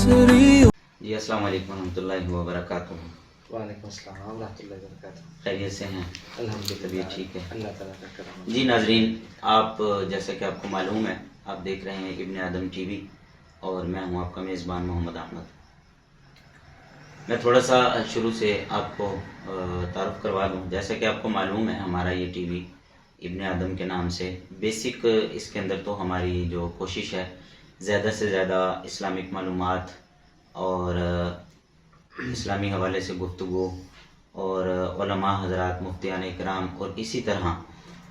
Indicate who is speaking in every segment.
Speaker 1: جی السلام علیکم ورحمۃ اللہ وبرکاتہ۔
Speaker 2: وعلیکم السلام ورحمۃ اللہ وبرکاتہ۔
Speaker 1: خیریت سے ہیں؟
Speaker 2: الحمدللہ
Speaker 1: طبیعت ٹھیک ہے؟
Speaker 2: اللہ تعالیٰ کا کرم۔
Speaker 1: جی ناظرین، آپ جیسا کہ آپ کو معلوم ہے، آپ دیکھ رہے ہیں ابن آدم ٹی وی اور میں ہوں آپ کا میزبان محمد احمد۔ میں تھوڑا سا شروع سے آپ کو تعارف کروا دوں۔ جیسا کہ آپ کو معلوم ہے، ہمارا یہ ٹی وی ابن آدم کے نام سے بیسک اس کے اندر تو ہماری جو کوشش ہے زیادہ سے زیادہ اسلامک معلومات اور اسلامی حوالے سے گفتگو اور علماء حضرات، مفتیان اکرام، اور اسی طرح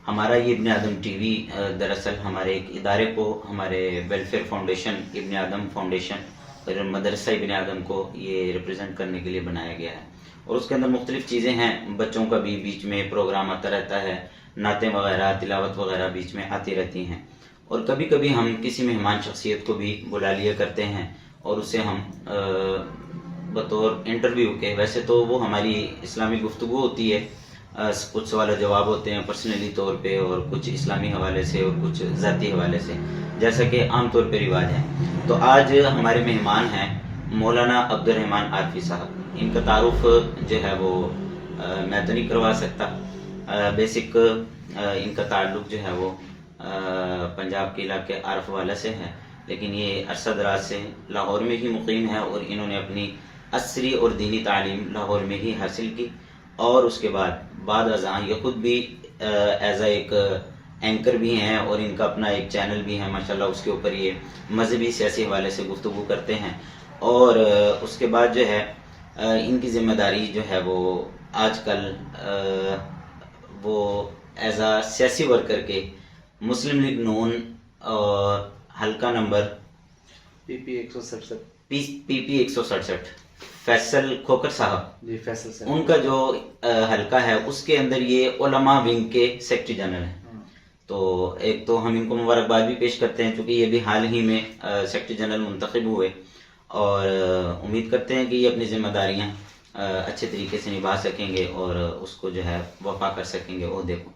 Speaker 1: ہمارا یہ ابن آدم ٹی وی دراصل ہمارے ایک ادارے کو، ہمارے ویلفیئر فاؤنڈیشن ابن آدم فاؤنڈیشن اور مدرسہ ابن آدم کو یہ ریپرزینٹ کرنے کے لیے بنایا گیا ہے، اور اس کے اندر مختلف چیزیں ہیں۔ بچوں کا بھی بیچ میں پروگرام آتا رہتا ہے، نعتیں وغیرہ، تلاوت وغیرہ بیچ میں آتی رہتی ہیں، اور کبھی کبھی ہم کسی مہمان شخصیت کو بھی بلا لیا کرتے ہیں اور اسے ہم بطور انٹرویو کے، ویسے تو وہ ہماری اسلامی گفتگو ہوتی ہے، کچھ سوال و جواب ہوتے ہیں پرسنلی طور پہ، اور کچھ اسلامی حوالے سے اور کچھ ذاتی حوالے سے، جیسا کہ عام طور پہ رواج ہے۔ تو آج ہمارے مہمان ہیں مولانا عبد الرحمن عارفی صاحب۔ ان کا تعارف جو ہے وہ میں تو نہیں کروا سکتا۔ بیسک ان کا تعلق جو ہے وہ پنجاب کے علاقے عارف والا سے ہے، لیکن یہ عرصہ دراز سے لاہور میں ہی مقیم ہے، اور انہوں نے اپنی عصری اور دینی تعلیم لاہور میں ہی حاصل کی، اور اس کے بعد ازاں یہ خود بھی ایز اے ایک اینکر بھی ہیں، اور ان کا اپنا ایک چینل بھی ہے ماشاءاللہ، اس کے اوپر یہ مذہبی سیاسی حوالے سے گفتگو کرتے ہیں، اور اس کے بعد جو ہے ان کی ذمہ داری جو ہے وہ آج کل وہ ایز اے سیاسی ورکر کے مسلم لیگ نون اور حلقہ نمبر
Speaker 2: پی پی
Speaker 1: 167 فیصل کھوکر صاحب،
Speaker 2: جی فیصل صاحب،
Speaker 1: ان کا جو حلقہ ہے اس کے اندر یہ علماء ونگ کے سیکرٹری جنرل ہیں۔ تو ایک تو ہم ان کو مبارکباد بھی پیش کرتے ہیں، چونکہ یہ بھی حال ہی میں سیکرٹری جنرل منتخب ہوئے، اور امید کرتے ہیں کہ یہ اپنی ذمہ داریاں اچھے طریقے سے نبھا سکیں گے اور اس کو جو ہے وفا کر سکیں گے عہدے کو۔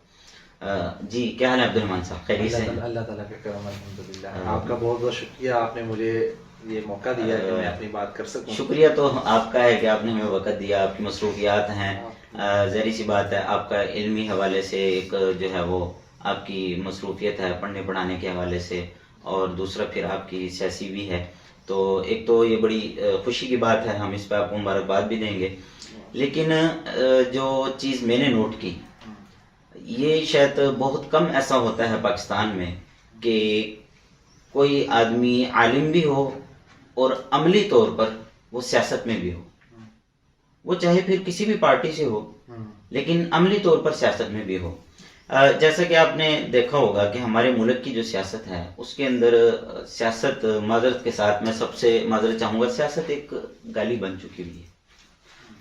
Speaker 1: جی کیا حال ہے عبد الرحمن صاحب؟ خیریت سے؟
Speaker 2: اللہ تعالیٰ کا کرم الحمدللہ۔ آپ کا بہت بہت شکریہ، آپ نے مجھے یہ موقع دیا کہ میں اپنی بات کر سکوں۔
Speaker 1: شکریہ تو آپ کا ہے کہ آپ نے ہمیں وقت دیا، آپ کی مصروفیات ہیں، ظاہری سی بات ہے، آپ کا علمی حوالے سے ایک جو ہے وہ آپ کی مصروفیت ہے پڑھنے پڑھانے کے حوالے سے، اور دوسرا پھر آپ کی سیاسی بھی ہے، تو ایک تو یہ بڑی خوشی کی بات ہے، ہم اس پہ آپ کو مبارکباد بھی دیں گے۔ لیکن جو چیز میں نے نوٹ کی، یہ شاید بہت کم ایسا ہوتا ہے پاکستان میں کہ کوئی آدمی عالم بھی ہو اور عملی طور پر وہ سیاست میں بھی ہو، وہ چاہے پھر کسی بھی پارٹی سے ہو، لیکن عملی طور پر سیاست میں بھی ہو۔ جیسا کہ آپ نے دیکھا ہوگا کہ ہمارے ملک کی جو سیاست ہے اس کے اندر سیاست، معذرت کے ساتھ میں سب سے معذرت چاہوں گا، سیاست ایک گالی بن چکی ہوئی ہے،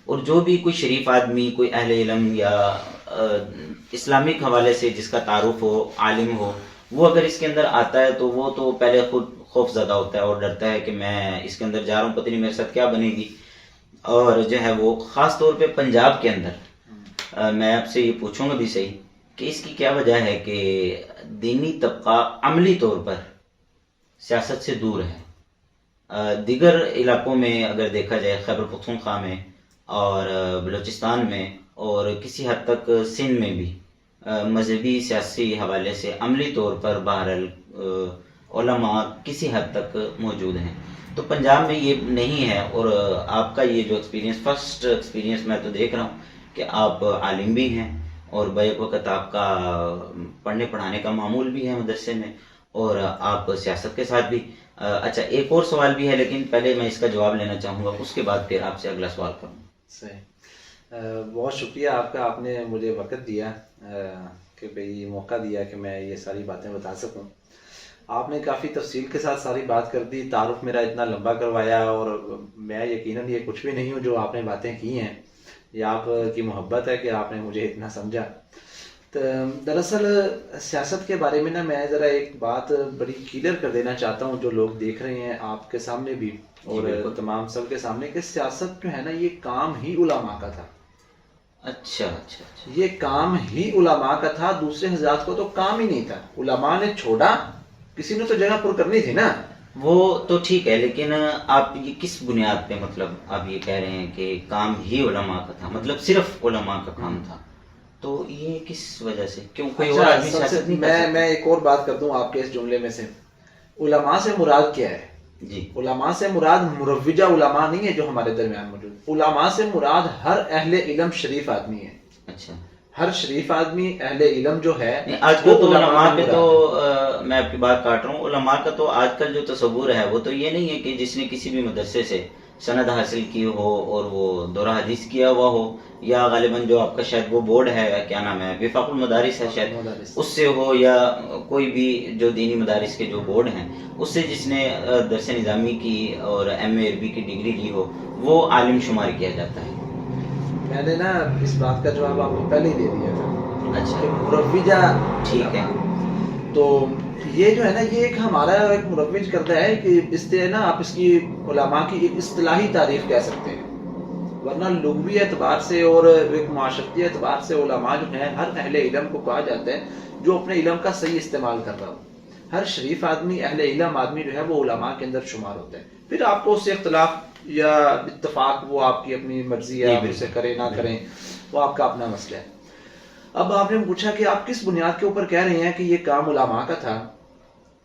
Speaker 1: اور جو بھی کوئی شریف آدمی، کوئی اہل علم یا اسلامک حوالے سے جس کا تعارف ہو، عالم ہو، وہ اگر اس کے اندر آتا ہے تو وہ تو پہلے خود خوف زدہ ہوتا ہے اور ڈرتا ہے کہ میں اس کے اندر جا رہا ہوں، پتہ نہیں میرے ساتھ کیا بنے گی۔ اور جو ہے وہ خاص طور پہ پنجاب کے اندر میں آپ سے یہ پوچھوں گا بھی صحیح کہ اس کی کیا وجہ ہے کہ دینی طبقہ عملی طور پر سیاست سے دور ہے۔ دیگر علاقوں میں اگر دیکھا جائے، خیبر پختونخوا میں اور بلوچستان میں اور کسی حد تک سندھ میں بھی مذہبی سیاسی حوالے سے عملی طور پر بہرحال علماء کسی حد تک موجود ہیں، تو پنجاب میں یہ نہیں ہے۔ اور آپ کا یہ جو ایکسپیرینس، فرسٹ ایکسپیرینس میں تو دیکھ رہا ہوں کہ آپ عالم بھی ہیں، اور بیک وقت آپ کا پڑھنے پڑھانے کا معمول بھی ہے مدرسے میں، اور آپ سیاست کے ساتھ بھی۔ اچھا ایک اور سوال بھی ہے، لیکن پہلے میں اس کا جواب لینا چاہوں گا، اس کے بعد پھر آپ سے اگلا سوال کروں۔
Speaker 2: صحیح، بہت شکریہ آپ کا، آپ نے مجھے وقت دیا کہ بھئی موقع دیا کہ میں یہ ساری باتیں بتا سکوں۔ آپ نے کافی تفصیل کے ساتھ ساری بات کر دی، تعارف میرا اتنا لمبا کروایا، اور میں یقیناً یہ کچھ بھی نہیں ہوں جو آپ نے باتیں کی ہیں، یہ آپ کی محبت ہے کہ آپ نے مجھے اتنا سمجھا۔ تو دراصل سیاست کے بارے میں میں ذرا ایک بات بڑی کلیئر کر دینا چاہتا ہوں، جو لوگ دیکھ رہے ہیں آپ کے سامنے بھی اور تمام سب کے سامنے، کہ سیاست جو ہے یہ کام ہی علماء کا تھا۔
Speaker 1: اچھا،
Speaker 2: یہ کام ہی علماء کا تھا، دوسرے حضرات کو تو کام ہی نہیں تھا۔ علماء نے چھوڑا، کسی نے تو جگہ پر کرنی تھی نا،
Speaker 1: وہ تو ٹھیک ہے، لیکن آپ یہ کس بنیاد پہ مطلب آپ یہ کہہ رہے ہیں کہ کام ہی علماء کا تھا، مطلب صرف علماء کا کام تھا، تو یہ کس وجہ سے؟ کیوں کوئی اور
Speaker 2: اچھا،
Speaker 1: آدمی سیاست نہیں کر
Speaker 2: میں
Speaker 1: سکتا؟
Speaker 2: ایک اور بات کر دوں آپ کے اس جملے میں سے. علماء سے مراد کیا ہے؟
Speaker 1: جی
Speaker 2: علماء سے مراد مروجہ علماء نہیں ہے جو ہمارے درمیان موجود. علماء سے مراد ہر اہل علم شریف آدمی ہے.
Speaker 1: اچھا.
Speaker 2: ہر شریف آدمی اہل علم جو ہے
Speaker 1: آج کل تو
Speaker 2: وہ
Speaker 1: علماء
Speaker 2: میں
Speaker 1: پہ
Speaker 2: مراد
Speaker 1: تو میں آپ کی بات کاٹ رہا ہوں، علماء کا تو آج کل جو تصور ہے وہ تو یہ نہیں ہے کہ جس نے کسی بھی مدرسے سے سند حاصل کی ہو اور وہ دورہ حدیث کیا ہوا ہو، یا غالباً جو آپ کا شاید وہ بورڈ ہے، کیا نام ہے، وفاق المدارس ہے شاید،
Speaker 2: مدارس.
Speaker 1: اس سے ہو، یا کوئی بھی جو دینی مدارس کے جو بورڈ ہیں اس سے جس نے درس نظامی کی اور ایم اے عربی کی ڈگری لی ہو وہ عالم شمار کیا جاتا ہے.
Speaker 2: میں نے نا اس بات کا جواب آپ کو پہلے ہی دے دیا تھا.
Speaker 1: اچھا
Speaker 2: کہ مروجہ
Speaker 1: ٹھیک ہے.
Speaker 2: تو یہ جو ہے نا یہ ایک ہمارا ایک مروج کرتا ہے کہ اس سے نا آپ اس کی علماء کی ایک اصطلاحی تعریف کہہ سکتے ہیں، ورنہ لغوی اعتبار سے اور ایک معاشرتی اعتبار سے علماء جو ہیں ہر اہل علم کو کہا جاتا ہے جو اپنے علم کا صحیح استعمال کر رہا ہو. ہر شریف آدمی، اہل علم آدمی جو ہے وہ علماء کے اندر شمار ہوتا ہے. پھر آپ کو اس سے اختلاف یا اتفاق وہ آپ کی اپنی مرضی ہے، آپ اسے کریں نہ کریں، وہ آپ کا اپنا مسئلہ ہے. اب آپ نے پوچھا کہ آپ کس بنیاد کے اوپر کہہ رہے ہیں کہ یہ کام علماء کا تھا.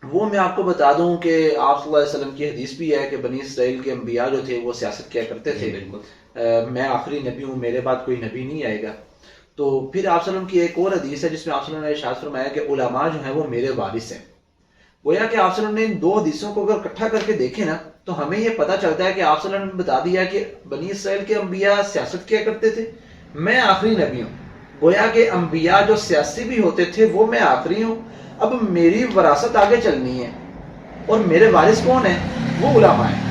Speaker 2: وہ میں آپ کو بتا دوں کہ آپ صلی اللہ علیہ وسلم کی حدیث بھی ہے کہ بنی اسرائیل کے انبیاء جو تھے وہ سیاست کیا کرتے تھے.
Speaker 1: بالکل.
Speaker 2: میں آخری نبی ہوں، میرے بعد کوئی نبی نہیں آئے گا. تو پھر آپ صلی اللہ علیہ وسلم کی ایک اور حدیث ہے جس میں آپ صلی اللہ علیہ وسلم نے ارشاد فرمایا کہ علماء جو ہیں وہ میرے وارث ہیں. گویا کہ آپ صلی اللہ علیہ وسلم نے ان دو حدیثوں کو اگر اکٹھا کر کے دیکھیں نا تو ہمیں یہ پتہ چلتا ہے کہ آپ صلی اللہ علیہ وسلم نے بتا دیا کہ بنی اسرائیل کے انبیاء سیاست کیا کرتے تھے، میں آخری نبی ہوں. گویا کہ انبیاء جو سیاسی بھی ہوتے تھے وہ میں آخری ہوں. اب میری وراثت آگے چلنی ہے اور میرے وارث کون ہیں؟ وہ علماء ہیں.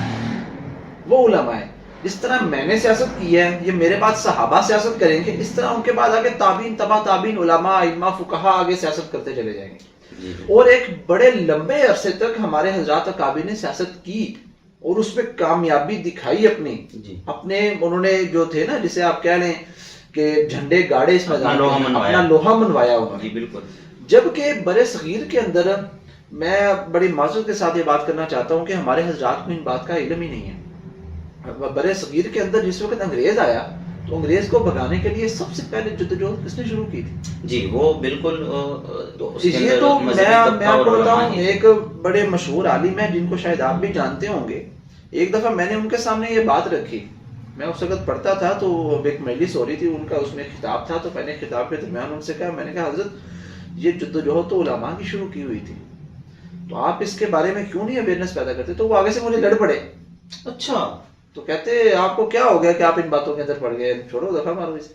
Speaker 2: وہ علماء ہیں. اس طرح میں نے سیاست کی ہے، یہ میرے بعد صحابہ سیاست کریں گے، اس طرح ان کے بعد آگے تابعین، تبع تابعین، علماء، ائمہ، فقہا آگے سیاست کرتے چلے جائیں گے. اور ایک بڑے لمبے عرصے تک ہمارے حضرات اکابر نے سیاست کی اور اس میں کامیابی دکھائی اپنی. اپنے انہوں نے جو تھے نا جسے آپ کہہ لیں کہ جھنڈے گاڑے اس میدان میں، اپنا لوہا منوایا انہوں نے.
Speaker 1: بالکل.
Speaker 2: جبکہ برے صغیر کے اندر میں بڑی معذرت کے ساتھ یہ بات کرنا چاہتا ہوں کہ ہمارے حضرات کو ان بات کا علم ہی نہیں ہے. برے صغیر کے اندر جس وقت انگریز آیا تو انگریز کو بھگانے کے لیے سب سے پہلے جدوجہد کس نے شروع کی تھی؟
Speaker 1: جی وہ بالکل.
Speaker 2: یہ تو میں آپ کو بتاؤں ایک بڑے مشہور عالم ہیں جن کو شاید آپ بھی جانتے ہوں گے. ایک دفعہ میں نے ان کے سامنے یہ بات رکھی، میں اس وقت پڑھتا تھا تو ایک مجلس ہو رہی تھی، ان کا اس میں خطاب تھا، تو میں نے خطاب کے درمیان ان سے کہا، میں نے کہا حضرت یہ جدوجہد تو علماء کی شروع کی ہوئی تھی، تو آپ اس کے بارے میں کیوں نہیں اویئرنیس پیدا کرتے؟ تو وہ آگے سے مجھے لڑ پڑے.
Speaker 1: اچھا.
Speaker 2: تو کہتے آپ کو کیا ہو گیا کہ آپ ان باتوں کے اندر پڑ گئے، چھوڑو دفعہ مارو اسے.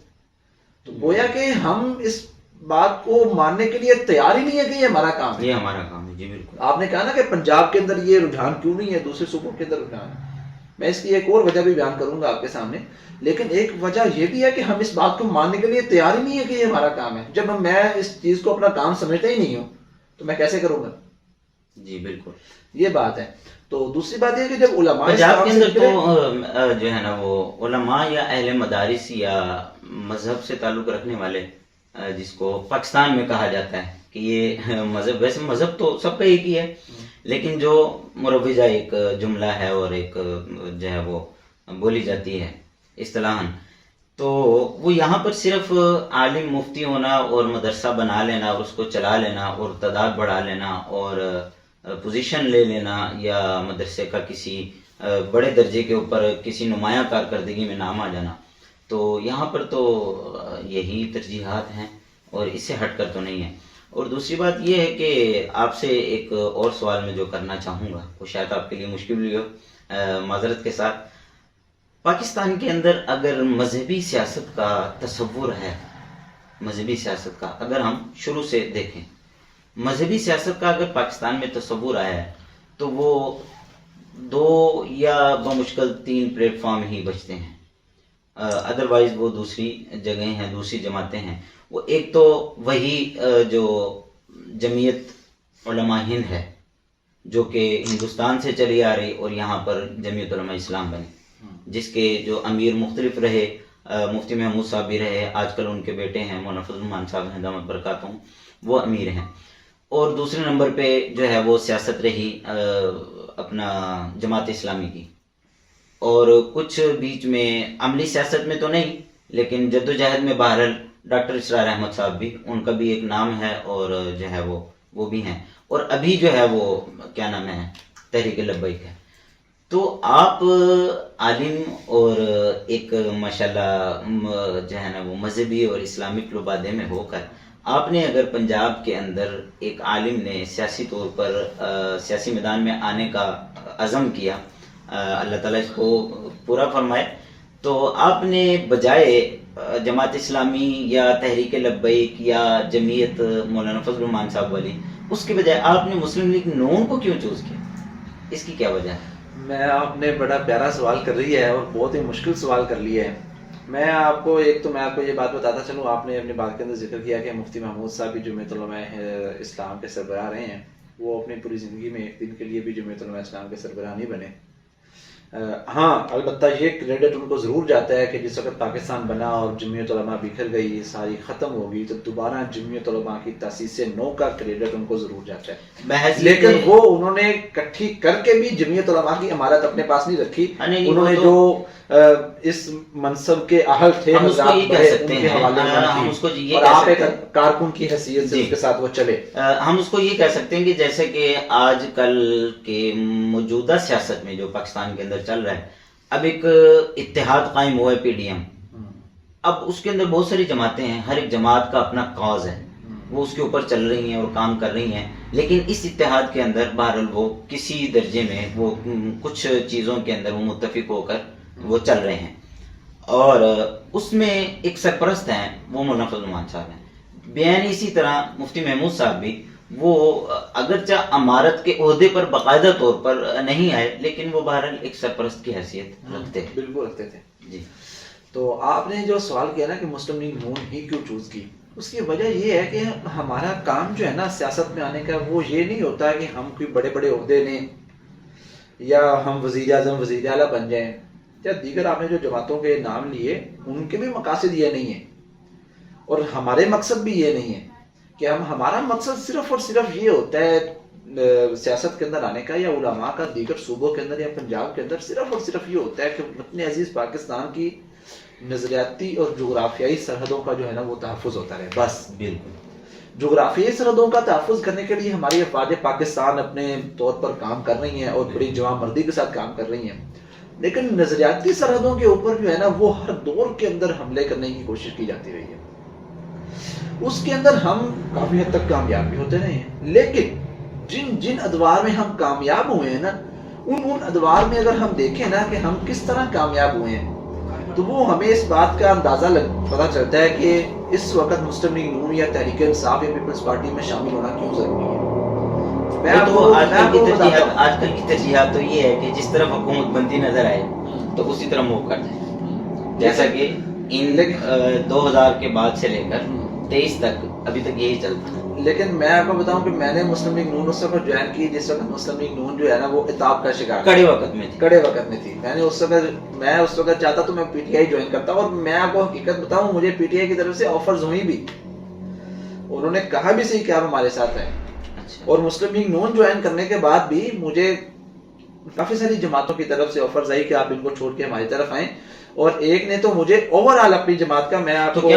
Speaker 2: تو گویا کہ ہم اس بات کو ماننے کے لیے تیار ہی نہیں ہے کہ یہ ہمارا کام ہے.
Speaker 1: یہ ہمارا کام ہے. جی بالکل.
Speaker 2: آپ نے کہا نا کہ پنجاب کے اندر یہ رجحان کیوں نہیں ہے، دوسرے صوبوں کے اندر رجحان ہے. میں اس کی ایک اور وجہ بھی بیان کروں گا آپ کے سامنے، لیکن ایک وجہ یہ بھی ہے کہ ہم اس بات کو ماننے کے لیے تیار ہی نہیں ہے کہ یہ ہمارا کام ہے. جب میں اس چیز کو اپنا کام سمجھتا ہی نہیں ہوں تو میں کیسے کروں گا؟
Speaker 1: جی بالکل.
Speaker 2: یہ بات ہے. تو دوسری بات یہ کہ جب علماء
Speaker 1: پنجاب کے اندر تو جو ہے نا وہ علماء یا اہل مدارس یا مذہب سے تعلق رکھنے والے، جس کو پاکستان میں کہا جاتا ہے کہ یہ مذہب، ویسے مذہب تو سب کا ایک ہی ہے، لیکن جو مروجہ ایک جملہ ہے اور ایک جو ہے وہ بولی جاتی ہے اصطلاحاً، تو وہ یہاں پر صرف عالم مفتی ہونا اور مدرسہ بنا لینا اور اس کو چلا لینا اور تعداد بڑھا لینا اور پوزیشن لے لینا یا مدرسے کا کسی بڑے درجے کے اوپر کسی نمایاں کارکردگی میں نام آ جانا، تو یہاں پر تو یہی ترجیحات ہیں اور اس سے ہٹ کر تو نہیں ہے. اور دوسری بات یہ ہے کہ آپ سے ایک اور سوال میں جو کرنا چاہوں گا وہ شاید آپ کے لیے مشکل بھی ہو، معذرت کے ساتھ. پاکستان کے اندر اگر مذہبی سیاست کا تصور ہے، مذہبی سیاست کا اگر ہم شروع سے دیکھیں، مذہبی سیاست کا اگر پاکستان میں تصور آیا ہے تو وہ 2 یا بمشکل 3 پلیٹ فارم ہی بچتے ہیں. ادروائز وہ دوسری جگہیں ہیں، دوسری جماعتیں ہیں. وہ ایک تو وہی جو جمعیت علماء ہند ہے جو کہ ہندوستان سے چلی آ رہی اور یہاں پر جمعیت علماء اسلام بنی، جس کے جو امیر مختلف رہے، مفتی محمود صاحب بھی رہے، آج کل ان کے بیٹے ہیں مولانا فضل الرحمان صاحب ہیں دامت برکاتہم، وہ امیر ہیں. اور دوسرے نمبر پہ جو ہے وہ سیاست رہی اپنا جماعت اسلامی کی، اور کچھ بیچ میں عملی سیاست میں تو نہیں لیکن جدوجہد میں بہرحال ڈاکٹر اسرار احمد صاحب بھی، ان کا بھی ایک نام ہے اور جو ہے وہ بھی ہیں، اور ابھی جو ہے وہ کیا نام ہے تحریک لبیک ہے۔ تو آپ عالم اور ایک ماشاءاللہ جو ہے نا وہ مذہبی اور اسلامک لبادے میں ہو کر آپ نے اگر پنجاب کے اندر ایک عالم نے سیاسی طور پر سیاسی میدان میں آنے کا عزم کیا، اللہ تعالیٰ اس کو پورا فرمائے، تو آپ نے بجائے جماعت اسلامی یا تحریک لبیک یا جمعیت مولانا فضل الرحمان صاحب والی، اس کے بجائے آپ نے مسلم لیگ نون کو کیوں چوز کیا؟ اس کی کیا وجہ ہے؟
Speaker 2: میں آپ نے بڑا پیارا سوال کر رہی ہے اور بہت ہی مشکل سوال کر لیا ہے۔ میں آپ کو یہ بات بتاتا چلوں، آپ نے اپنی بات کے اندر ذکر کیا کہ مفتی محمود صاحب بھی جمعیت علماء اسلام کے سربراہ رہے ہیں، وہ اپنی پوری زندگی میں ایک دن کے لیے بھی جمعیت علماء اسلام کے سربراہ نہیں بنے۔ ہاں البتہ یہ کریڈٹ ان کو ضرور جاتا ہے کہ جس وقت پاکستان بنا اور جمعیت علماء بکھر گئی، ساری ختم ہو گئی، تو دوبارہ جمعیت علماء کی تاسیس نو کا کریڈٹ ان کو ضرور جاتا ہے، لیکن وہ انہوں نے اکٹھی کر کے بھی جمعیت علماء کی امارت اپنے پاس نہیں رکھی۔ انہوں نے جو اس منصب کے اہل تھے
Speaker 1: ہم اس کو یہ کہہ سکتے ہیں،
Speaker 2: ہم اس کو یہ کہہ سکتے ہیں کارکن کی حیثیت سے اس کے ساتھ وہ چلے۔
Speaker 1: ہم اس کو یہ کہہ سکتے ہیں کہ جیسے کہ آج کل کے موجودہ سیاست میں جو پاکستان کے اندر چل رہا ہے، اب ایک اتحاد قائم ہوا ہے پی ڈی ایم، اب اس کے اندر بہت ساری جماعتیں ہیں، ہر ایک جماعت کا اپنا کاز ہے، وہ اس کے اوپر چل رہی ہیں اور کام کر رہی ہیں، لیکن اس اتحاد کے اندر بہرحال وہ کسی درجے میں وہ کچھ چیزوں کے اندر وہ متفق ہو کر وہ چل رہے ہیں، اور اس میں ایک سرپرست ہیں وہ مولانا فضل الرحمان صاحب ہیں۔ بیان اسی طرح مفتی محمود صاحب بھی، وہ اگرچہ امارت کے عہدے پر باقاعدہ طور پر نہیں آئے لیکن وہ بہرحال ایک سرپرست کی حیثیت رکھتے ہیں۔
Speaker 2: بالکل رکھتے تھے
Speaker 1: جی۔
Speaker 2: تو آپ نے جو سوال کیا نا کہ مسلم لیگ نون ہی کیوں چوز کی، اس کی وجہ یہ ہے کہ ہمارا کام جو ہے نا سیاست میں آنے کا، وہ یہ نہیں ہوتا کہ ہم کوئی بڑے بڑے عہدے لیں یا ہم وزیر اعظم وزیر اعلیٰ بن جائیں، یا دیگر آپ نے جو جماعتوں کے نام لیے ان کے بھی مقاصد یہ نہیں ہیں، اور ہمارے مقصد بھی یہ نہیں ہے کہ ہمارا مقصد صرف اور صرف یہ ہوتا ہے سیاست کے اندر آنے کا یا علماء کا دیگر صوبوں کے اندر یا پنجاب کے اندر صرف اور صرف یہ ہوتا ہے کہ اپنے عزیز پاکستان کی نظریاتی اور جغرافیائی سرحدوں کا جو ہے نا وہ تحفظ ہوتا رہے، بس۔
Speaker 1: بالکل
Speaker 2: جغرافیائی سرحدوں کا تحفظ کرنے کے لیے ہماری افواج پاکستان اپنے طور پر کام کر رہی ہیں اور بڑی جواں مردی کے ساتھ کام کر رہی ہیں، لیکن نظریاتی سرحدوں کے اوپر جو ہے نا وہ ہر دور کے اندر حملے کرنے کی کوشش کی جاتی رہی ہے، اس کے اندر ہم کافی حد تک کامیاب بھی ہوتے رہے ہیں، لیکن جن ادوار میں ہم کامیاب ہوئے ہیں نا، ان ادوار میں اگر ہم دیکھیں نا کہ ہم کس طرح کامیاب ہوئے ہیں، تو وہ ہمیں اس بات کا اندازہ پتہ چلتا ہے کہ اس وقت مسلم لیگ نون یا تحریک انصاف یا پیپلز پارٹی میں شامل ہونا کیوں ضروری ہے۔
Speaker 1: آج کل کی ترجیحات تو یہ ہے کہ جس طرف حکومت بندی نظر آئے تو اسی طرح موو کر جائے، جیسا کہ ان 2000 کے بعد سے لے کر 23 تک ابھی تک یہی چلتا ہے۔
Speaker 2: لیکن میں آپ کو بتاؤں کہ میں نے مسلم لیگ نون اس وقت جوائن کی جس وقت مسلم لیگ نون جو ہے نا وہ عتاب کا شکار
Speaker 1: کڑے وقت میں
Speaker 2: تھی۔ میں اس وقت چاہتا تو میں پی ٹی آئی جوائن کرتا، اور میں آپ کو حقیقت بتاؤں مجھے پی ٹی آئی کی طرف سے آفرز ہوئی بھی، انہوں نے کہا بھی صحیح کہ آپ ہمارے ساتھ ہیں، اور مسلم لیگ نون جوائن کرنے کے بعد بھی مجھے کافی ساری جماعتوں کی طرف سے آفرز آئی کہ آپ ان کو چھوڑ کے ہماری طرف آئیں، اور ایک نے تو مجھے اوور آل اپنی جماعت کا، میں آپ کو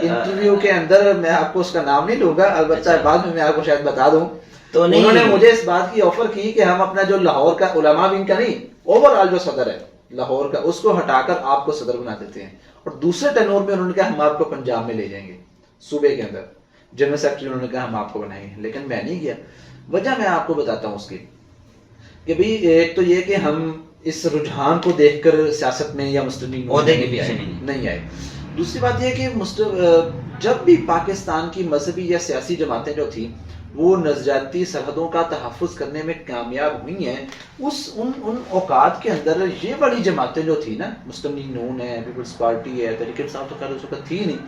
Speaker 2: انٹرویو کے اندر میں آپ کو اس کا نام نہیں لوں گا، البتہ بعد میں آپ کو شاید بتا دوں، تو انہوں نے مجھے اس بات کی آفر کی کہ ہم اپنا جو لاہور کا علماء ونگ کا نہیں، اوور آل جو صدر ہے لاہور کا، اس کو ہٹا کر آپ کو صدر بنا دیتے ہیں، اور دوسرے ٹینور میں انہوں نے کہا ہم آپ کو پنجاب میں لے جائیں گے، صوبے کے اندر جنرل سیکرٹری انہوں نے کہا ہم آپ کو بنائیں گے، لیکن میں نہیں گیا۔ وجہ میں آپ کو بتاتا ہوں اس کی، کہ بھئی ایک تو یہ کہ ہم اس رجحان کو دیکھ کر سیاست میں یا مسلم لیگ
Speaker 1: عہدے کے پیچھے
Speaker 2: نہیں آئے۔ دوسری بات یہ کہ جب بھی پاکستان کی مذہبی یا سیاسی جماعتیں جو تھیں وہ نظریاتی سرحدوں کا تحفظ کرنے میں کامیاب ہوئی ہیں، ان اوقات کے اندر یہ بڑی جماعتیں جو تھی نا، مسلم لیگ نون ہے، پیپلز پارٹی ہے، تحریک انصاف تو خیر اس وقت تھی نہیں،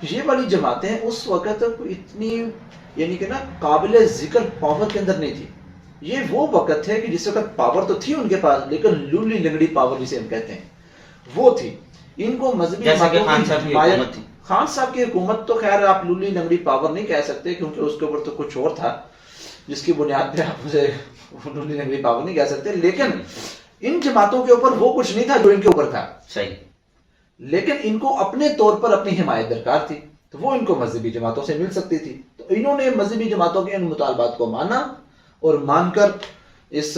Speaker 2: یہ بڑی جماعتیں اس وقت اتنی یعنی کہ نا قابل ذکر پاور کے اندر نہیں تھی۔ یہ وہ وقت ہے کہ جس وقت پاور تو تھی ان کے پاس، لیکن لولی لنگڑی پاور جسے ہم کہتے ہیں وہ تھی۔ ان کو مذہبی خان صاحب کی حکومت تو خیر آپ لولی لنگڑی پاور نہیں کہہ سکتے کیونکہ اس کے اوپر تو کچھ اور تھا جس کی بنیاد پہ آپ مجھے لولی لنگڑی پاور نہیں کہہ سکتے، لیکن ان جماعتوں کے اوپر وہ کچھ نہیں تھا جو ان کے اوپر تھا.
Speaker 1: صحیح.
Speaker 2: لیکن ان کو اپنے طور پر اپنی حمایت درکار تھی تو وہ ان کو مذہبی جماعتوں سے مل سکتی تھی، تو انہوں نے مذہبی جماعتوں کے ان مطالبات کو مانا اور مان کر اس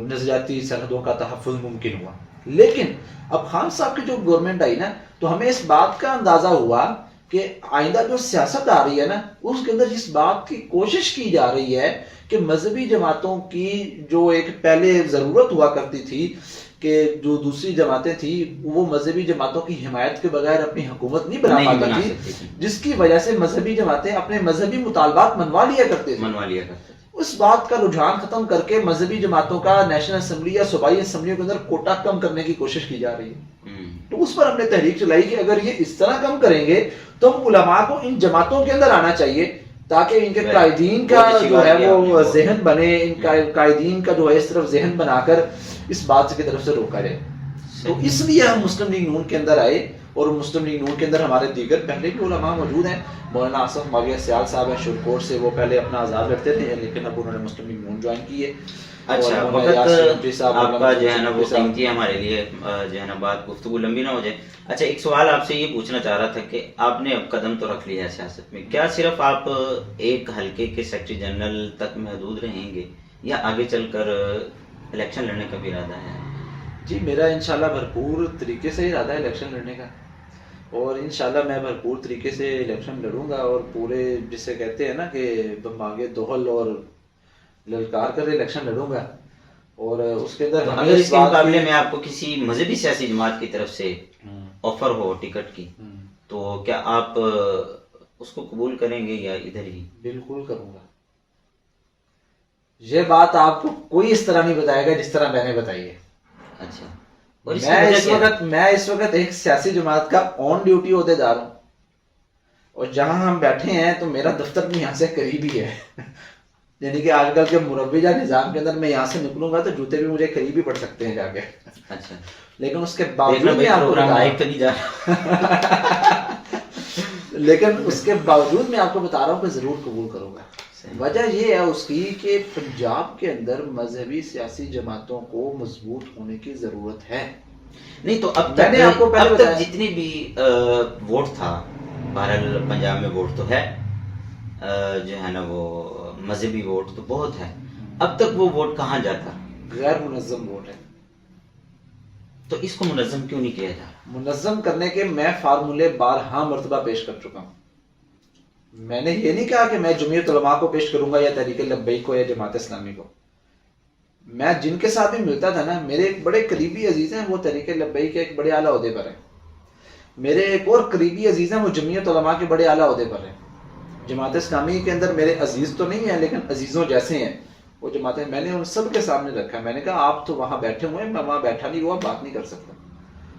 Speaker 2: نظریاتی سرحدوں کا تحفظ ممکن ہوا. لیکن اب خان صاحب کی جو گورنمنٹ آئی نا تو ہمیں اس بات کا اندازہ ہوا کہ آئندہ جو سیاست آ رہی ہے نا اس کے اندر اس بات کی کوشش کی جا رہی ہے کہ مذہبی جماعتوں کی جو ایک پہلے ضرورت ہوا کرتی تھی کہ جو دوسری جماعتیں تھیں وہ مذہبی جماعتوں کی حمایت کے بغیر اپنی حکومت نہیں بنا پاتی تھی، جس کی وجہ سے مذہبی جماعتیں اپنے مذہبی مطالبات منوا لیا کرتے تھے. اس بات کا رجحان ختم کر کے مذہبی جماعتوں کا نیشنل اسمبلی یا صوبائی اسمبلیوں کے اندر کوٹا کم کرنے کی کوشش کی جا رہی ہے. تو اس پر ہم نے تحریک چلائی کہ اگر یہ اس طرح کم کریں گے تو ہم علماء کو ان جماعتوں کے اندر آنا چاہیے تاکہ ان کے قائدین کا جو ہے وہ ذہن بنے، ان قائدین کا جو ہے اس طرف ذہن بنا کر اس بات کی طرف سے روکا جائے. تو اس لیے ہم مسلم لیگ نون کے اندر آئے اور مسلم لیگ نون کے اندر ہمارے دیگر پہلے بھی علماء موجود ہیں. مولانا آصف ماویہ سیال صاحب ہیں شورکوٹ سے، وہ پہلے اپنا آزاد رکھتے تھے لیکن اب انہوں نے مسلم لیگ نون جوائن کی ہے.
Speaker 1: اچھا، وقت آپ کا جو ہے نا وہ قیمتی ہے ہمارے لیے، جو ہے نا بات گفتگو لمبی نہ ہو جائے. اچھا، ایک سوال آپ سے یہ پوچھنا چاہ رہا تھا کہ آپ نے اب قدم تو رکھ لیا ہے سیاست میں، کیا صرف آپ ایک حلقے کے سیکرٹری جنرل تک محدود رہیں گے یا آگے چل کر الیکشن لڑنے کا بھی ارادہ ہے؟
Speaker 2: جی میرا انشاءاللہ بھرپور طریقے سے ارادہ ہے الیکشن لڑنے کا، اور انشاءاللہ میں بھرپور طریقے سے الیکشن لڑوں گا اور پورے جسے کہتے ہیں نا کہ بمبانگے دوہل اور للکار کر الیکشن لڑوں گا. اور اس کے اندر
Speaker 1: اگر اس کے مقابلے میں آپ کو کسی مذہبی سیاسی جماعت کی طرف سے آفر ہو ٹکٹ کی تو کیا آپ اس کو قبول کریں گے یا ادھر ہی؟
Speaker 2: بالکل کروں گا. یہ بات آپ کو کوئی اس طرح نہیں بتائے گا جس طرح میں نے بتائی ہے.
Speaker 1: اچھا،
Speaker 2: میں اس وقت ایک سیاسی جماعت کا آن ڈیوٹی عہدے دار ہوں اور جہاں ہم بیٹھے ہیں تو میرا دفتر بھی یہاں سے قریب ہی ہے. یعنی کہ آج کل کے مروجہ نظام کے اندر میں یہاں سے نکلوں گا تو جوتے بھی مجھے قریب ہی پڑ سکتے ہیں جا کے.
Speaker 1: اچھا،
Speaker 2: لیکن اس کے باوجود میں آپ کو بتا رہا ہوں کہ ضرور قبول کروں گا. وجہ یہ ہے اس کی کہ پنجاب کے اندر مذہبی سیاسی جماعتوں کو مضبوط ہونے کی ضرورت ہے.
Speaker 1: نہیں تو اب تک جتنی بھی ووٹ تھا، بہرحال پنجاب میں ووٹ تو ہے، جو ہے نا وہ مذہبی ووٹ تو بہت ہے، اب تک وہ ووٹ کہاں جاتا؟
Speaker 2: غیر منظم ووٹ ہے.
Speaker 1: تو اس کو منظم کیوں نہیں کیا جا رہا؟
Speaker 2: منظم کرنے کے میں فارمولے بارہا مرتبہ پیش کر چکا ہوں. میں نے یہ نہیں کہا کہ میں جمعیت علماء کو پیش کروں گا یا تحریک لبیک کو یا جماعت اسلامی کو. میں جن کے ساتھ بھی ملتا تھا نا، میرے ایک بڑے قریبی عزیز ہیں وہ تحریک لبیک کے ایک بڑے اعلیٰ عہدے پر ہیں. میرے ایک اور قریبی عزیز ہیں وہ جمعیت علماء کے بڑے اعلیٰ عہدے پر ہیں. جماعت اسلامی کے اندر میرے عزیز تو نہیں ہیں لیکن عزیزوں جیسے ہیں وہ جماعتیں. میں نے ان سب کے سامنے رکھا، میں نے کہا آپ تو وہاں بیٹھے ہوئے ہیں، میں وہاں بیٹھا نہیں ہوا، بات نہیں کر سکتا.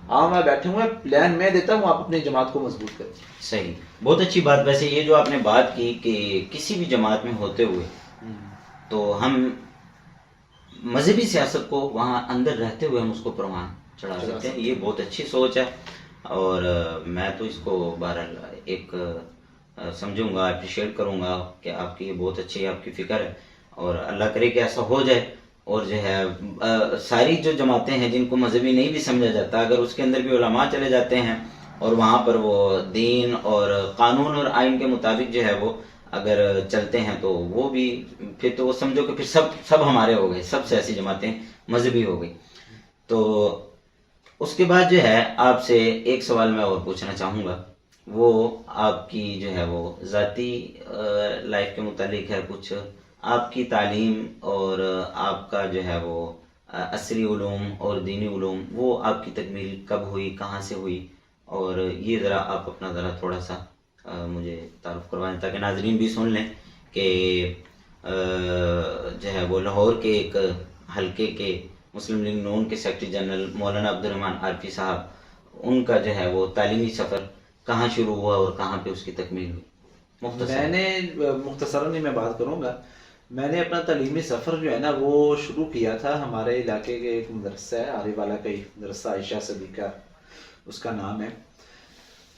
Speaker 2: آپ وہاں بیٹھے ہوئے ہیں، پلان میں دیتا ہوں، آپ اپنی جماعت کو مضبوط کریں.
Speaker 1: صحیح، بہت اچھی بات. ویسے یہ جو آپ نے بات کی کہ کسی بھی جماعت میں ہوتے ہوئے تو ہم مذہبی سیاست کو وہاں اندر رہتے ہوئے ہم اس کو پروان چڑھا سکتے ہیں، یہ بہت اچھی سوچ ہے. اور میں تو اس کو بہرحال ایک سمجھوں گا، اپریشیٹ کروں گا کہ آپ کی یہ بہت اچھی آپ کی فکر ہے، اور اللہ کرے کہ ایسا ہو جائے. اور جو ہے ساری جو جماعتیں ہیں جن کو مذہبی نہیں بھی سمجھا جاتا، اگر اس کے اندر بھی علماء چلے جاتے ہیں اور وہاں پر وہ دین اور قانون اور آئین کے مطابق جو ہے وہ اگر چلتے ہیں تو وہ بھی پھر تو وہ سمجھو کہ پھر سب ہمارے ہو گئے، سب سیاسی جماعتیں مذہبی ہو گئی. تو اس کے بعد جو ہے آپ سے ایک سوال میں اور پوچھنا چاہوں گا، وہ آپ کی جو ہے وہ ذاتی لائف کے متعلق ہے. کچھ آپ کی تعلیم اور آپ کا جو ہے وہ عصری علوم اور دینی علوم، وہ آپ کی تکمیل کب ہوئی، کہاں سے ہوئی، اور یہ ذرا آپ اپنا ذرا تھوڑا سا مجھے تعارف کروائیں تاکہ ناظرین بھی سن لیں کہ جو ہے وہ لاہور کے ایک حلقے کے مسلم لیگ نون کے سیکرٹری جنرل مولانا عبدالرحمن عارفی صاحب، ان کا جو ہے وہ تعلیمی سفر کہاں شروع ہوا اور کہاں پہ اس کی تکمیل ہوئی.
Speaker 2: میں نے مختصراً میں بات کروں گا. میں نے اپنا تعلیمی سفر جو ہے نا وہ شروع کیا تھا ہمارے علاقے کے ایک مدرسہ ہے، آری والا کا ہی مدرسہ، عائشہ صدیقہ اس کا نام ہے.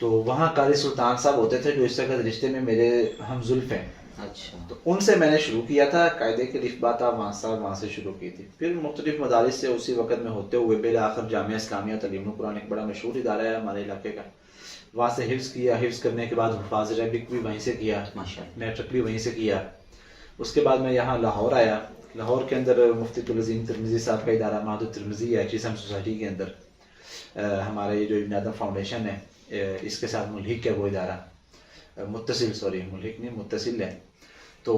Speaker 2: تو وہاں قاری سلطان صاحب ہوتے تھے جو اس وقت رشتے میں میرے ہم زلف ہیں.
Speaker 1: اچھا.
Speaker 2: تو ان سے میں نے شروع کیا تھا قاعدے کی الف با تا وہاں سے شروع کی تھی. پھر مختلف مدارس سے اسی وقت میں ہوتے ہوئے بالآخر جامعہ اسلامیہ تعلیم القرآن ایک بڑا مشہور ادارہ ہے ہمارے علاقے کا, وہاں سے حفظ کیا. حفظ کرنے کے بعد حفاظ عربک بھی وہیں سے کیا, میٹرک بھی وہیں سے کیا. اس کے بعد میں یہاں لاہور آیا. لاہور کے اندر مفتی العظیم ترمذی صاحب کا ادارہ معہد الترمذی ہے چیسم سوسائٹی کے اندر. ہمارا یہ جو ابن آدم فاؤنڈیشن ہے اس کے ساتھ ملحق ہے وہ ادارہ, ملحق نہیں متصل ہے. تو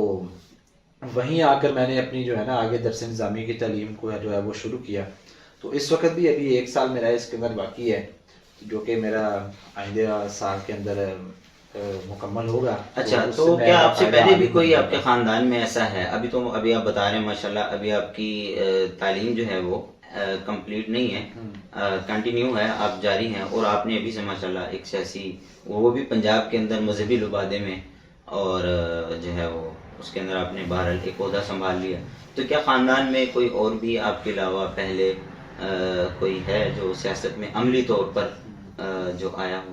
Speaker 2: وہیں آ کر میں نے اپنی جو ہے نا آگے درس نظامی کی تعلیم کو جو ہے وہ شروع کیا. تو اس وقت بھی ابھی 1 سال میرا اس کے اندر باقی ہے جو کہ میرا آئندہ سال کے اندر مکمل ہوگا.
Speaker 1: اچھا, تو کیا آپ سے پہلے بھی کوئی آپ کے خاندان میں ایسا ہے؟ ابھی آپ بتا رہے ہیں ماشاءاللہ ابھی آپ کی تعلیم جو ہے وہ کمپلیٹ نہیں ہے, کنٹینیو ہے, آپ جاری ہیں, اور آپ نے ابھی سے ماشاءاللہ ایک سیاسی وہ بھی پنجاب کے اندر مذہبی لبادے میں, اور جو ہے وہ اس کے اندر آپ نے بہرحال ایک عہدہ سنبھال لیا. تو کیا خاندان میں کوئی اور بھی آپ کے علاوہ پہلے کوئی ہے جو سیاست میں عملی طور پر جو آیا ہو؟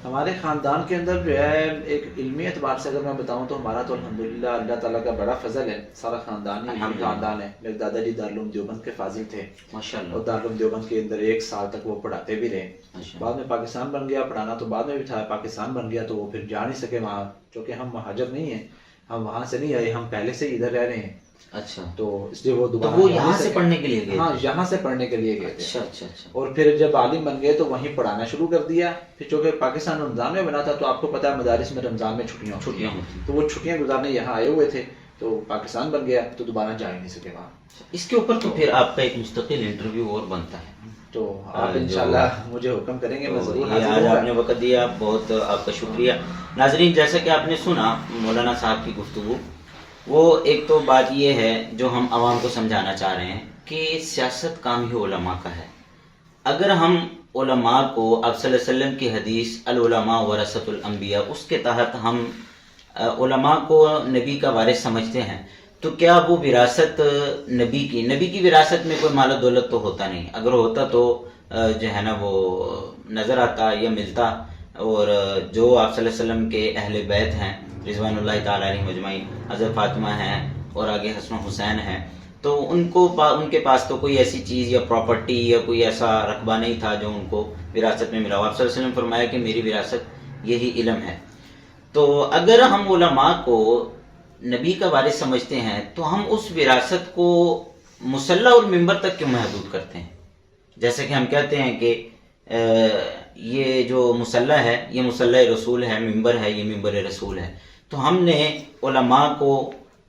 Speaker 2: ہمارے خاندان کے اندر جو ہے ایک علمی اعتبار سے اگر میں بتاؤں تو ہمارا تو الحمدللہ اللہ تعالیٰ کا بڑا فضل ہے, سارا خاندان ہی خاندان ہے. میرے دادا جی دارالعلوم دیوبند کے فاضل تھے
Speaker 1: ماشاءاللہ,
Speaker 2: اور دارالعلوم دیوبند کے اندر 1 سال تک وہ پڑھاتے بھی رہے. بعد میں پاکستان بن گیا, پڑھانا تو بعد میں بھی تھا, پاکستان بن گیا تو وہ پھر جا نہیں سکے وہاں, چونکہ ہم مہاجر نہیں ہیں, ہم وہاں سے نہیں آئے, ہم پہلے سے ادھر رہ رہے ہیں.
Speaker 1: اچھا,
Speaker 2: تو اس لیے وہ دوبارہ
Speaker 1: وہ یہاں سے پڑھنے کے لیے گئے؟
Speaker 2: ہاں, یہاں سے پڑھنے کے لیے گئے تھے.
Speaker 1: اچھا اچھا اچھا.
Speaker 2: اور پھر جب عالم بن گئے تو وہیں پڑھانا شروع کر دیا. پھر چونکہ پاکستان رمضان میں بنا تھا تو آپ کو پتا ہے مدارس میں رمضان میں چھٹیاں ہوتی, تو وہ چھٹیاں گزارنے یہاں آئے ہوئے تھے, تو پاکستان بن گیا تو دوبارہ جا ہی نہیں سکے وہاں.
Speaker 1: اس کے اوپر تو پھر آپ کا ایک مستقل انٹرویو اور بنتا ہے,
Speaker 2: تو آپ انشاءاللہ مجھے حکم کریں گے, میں ضرور حاضر
Speaker 1: آج
Speaker 2: ہوں گا.
Speaker 1: آپ نے وقت دیا, بہت آپ کا شکریہ. ناظرین, جیسا کہ آپ نے سنا مولانا صاحب کی گفتگو, وہ ایک تو بات یہ ہے جو ہم عوام کو سمجھانا چاہ رہے ہیں کہ سیاست کام ہی علماء کا ہے. اگر ہم علماء کو آپ صلی اللہ علیہ وسلم کی حدیث العلماء ورثۃ الانبیاء اس کے تحت ہم علماء کو نبی کا وارث سمجھتے ہیں, تو کیا وہ وراثت نبی کی وراثت میں کوئی مال و دولت تو ہوتا نہیں. اگر ہوتا تو جو ہے نا وہ نظر آتا یا ملتا, اور جو آپ صلی اللہ علیہ وسلم کے اہل بیت ہیں رضوان اللہ تعالی علیہم اجمعین, حضرت فاطمہ ہیں اور آگے حسن و حسین ہیں, تو ان کے پاس تو کوئی ایسی چیز یا پراپرٹی یا کوئی ایسا رقبہ نہیں تھا جو ان کو وراثت میں ملا ہو. آپ صلی اللہ علیہ وسلم فرمایا کہ میری وراثت یہی علم ہے. تو اگر ہم علماء کو نبی کا وارث سمجھتے ہیں تو ہم اس وراثت کو مصلی اور ممبر تک کیوں محدود کرتے ہیں؟ جیسے کہ ہم کہتے ہیں کہ یہ جو مصلی ہے یہ مصلی رسول ہے, ممبر ہے یہ ممبر رسول ہے, تو ہم نے علماء کو,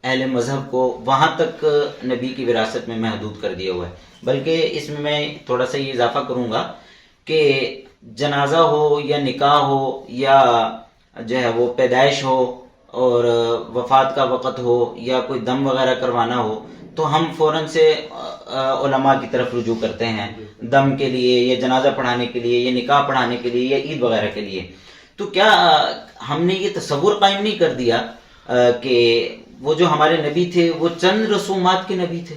Speaker 1: اہل مذہب کو وہاں تک نبی کی وراثت میں محدود کر دیا ہوا ہے. بلکہ اس میں تھوڑا سا یہ اضافہ کروں گا کہ جنازہ ہو یا نکاح ہو یا جو ہے وہ پیدائش ہو اور وفات کا وقت ہو یا کوئی دم وغیرہ کروانا ہو, تو ہم فوراً سے علماء کی طرف رجوع کرتے ہیں دم کے لیے یا جنازہ پڑھانے کے لیے یا نکاح پڑھانے کے لیے یا عید وغیرہ کے لیے. تو کیا ہم نے یہ تصور قائم نہیں کر دیا کہ وہ جو ہمارے نبی تھے وہ چند رسومات کے نبی تھے؟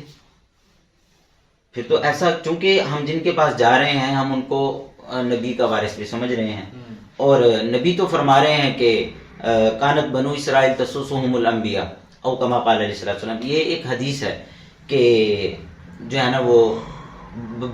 Speaker 1: پھر تو ایسا, چونکہ ہم جن کے پاس جا رہے ہیں ہم ان کو نبی کا وارث بھی سمجھ رہے ہیں, اور نبی تو فرما رہے ہیں کہ کانت بنو اسرائیل تسوسہم الانبیاء او کما قال علیہ الصلوۃ والسلام. یہ ایک حدیث ہے کہ جو ہے نا وہ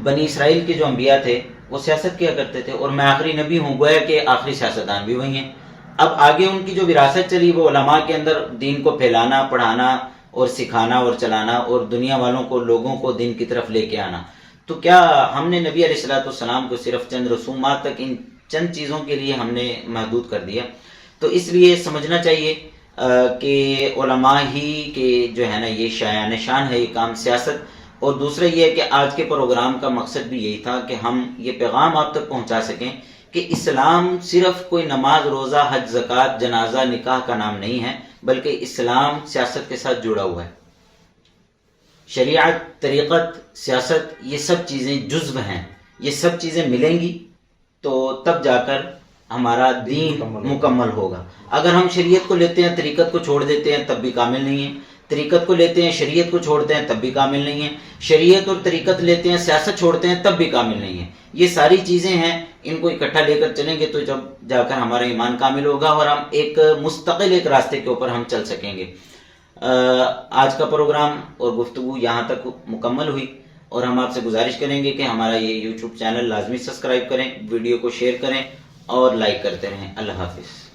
Speaker 1: بنی اسرائیل کے جو انبیاء تھے وہ سیاست کیا کرتے تھے, اور میں آخری نبی ہوں, گویا کہ آخری سیاستدان بھی وہی ہیں. اب آگے ان کی جو وراثت چلی وہ علماء کے اندر دین کو پھیلانا, پڑھانا اور سکھانا اور چلانا, اور دنیا والوں کو, لوگوں کو دین کی طرف لے کے آنا. تو کیا ہم نے نبی علیہ الصلوۃ والسلام کو صرف چند رسومات تک, ان چند چیزوں کے لیے ہم نے محدود کر دیا؟ تو اس لیے سمجھنا چاہیے کہ علماء ہی کے جو ہے نا یہ شایان شان ہے یہ کام سیاست. اور دوسرا یہ ہے کہ آج کے پروگرام کا مقصد بھی یہی تھا کہ ہم یہ پیغام آپ تک پہنچا سکیں کہ اسلام صرف کوئی نماز, روزہ, حج, زکوٰۃ, جنازہ, نکاح کا نام نہیں ہے, بلکہ اسلام سیاست کے ساتھ جڑا ہوا ہے. شریعت, طریقت, سیاست یہ سب چیزیں جزو ہیں, یہ سب چیزیں ملیں گی تو تب جا کر ہمارا دین مکمل ہوگا. اگر ہم شریعت کو لیتے ہیں, طریقت کو چھوڑ دیتے ہیں تب بھی کامل نہیں ہے, طریقت کو لیتے ہیں, شریعت کو چھوڑتے ہیں تب بھی کامل نہیں ہے, شریعت اور طریقت لیتے ہیں, سیاست چھوڑتے ہیں تب بھی کامل نہیں ہے. یہ ساری چیزیں ہیں, ان کو اکٹھا لے کر چلیں گے تو جب جا کر ہمارا ایمان کامل ہوگا اور ہم ایک مستقل ایک راستے کے اوپر ہم چل سکیں گے. آج کا پروگرام اور گفتگو یہاں تک مکمل ہوئی اور ہم آپ سے گزارش کریں گے کہ ہمارا یہ یوٹیوب چینل لازمی سبسکرائب کریں, ویڈیو کو شیئر کریں اور لائک کرتے رہیں. اللہ حافظ.